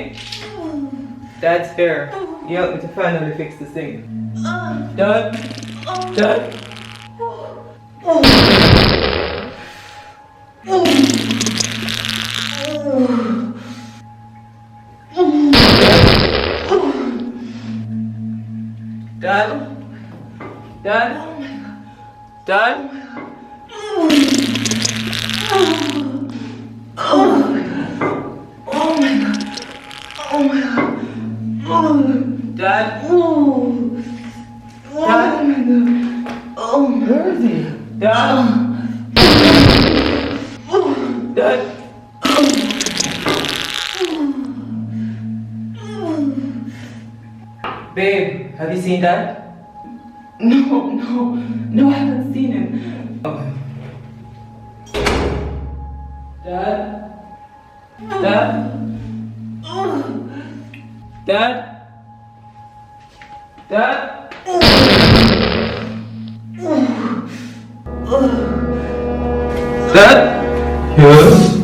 Okay? Dad's here. You help me to finally fix this thing. Dad? Dad? Dad? Dad? Dad? Dad? Dad? Where is he? Dad? Dad? Babe, have you seen Dad? No, I haven't seen him. Okay. Dad? Dad? Dad? Dad? Dad? Yes?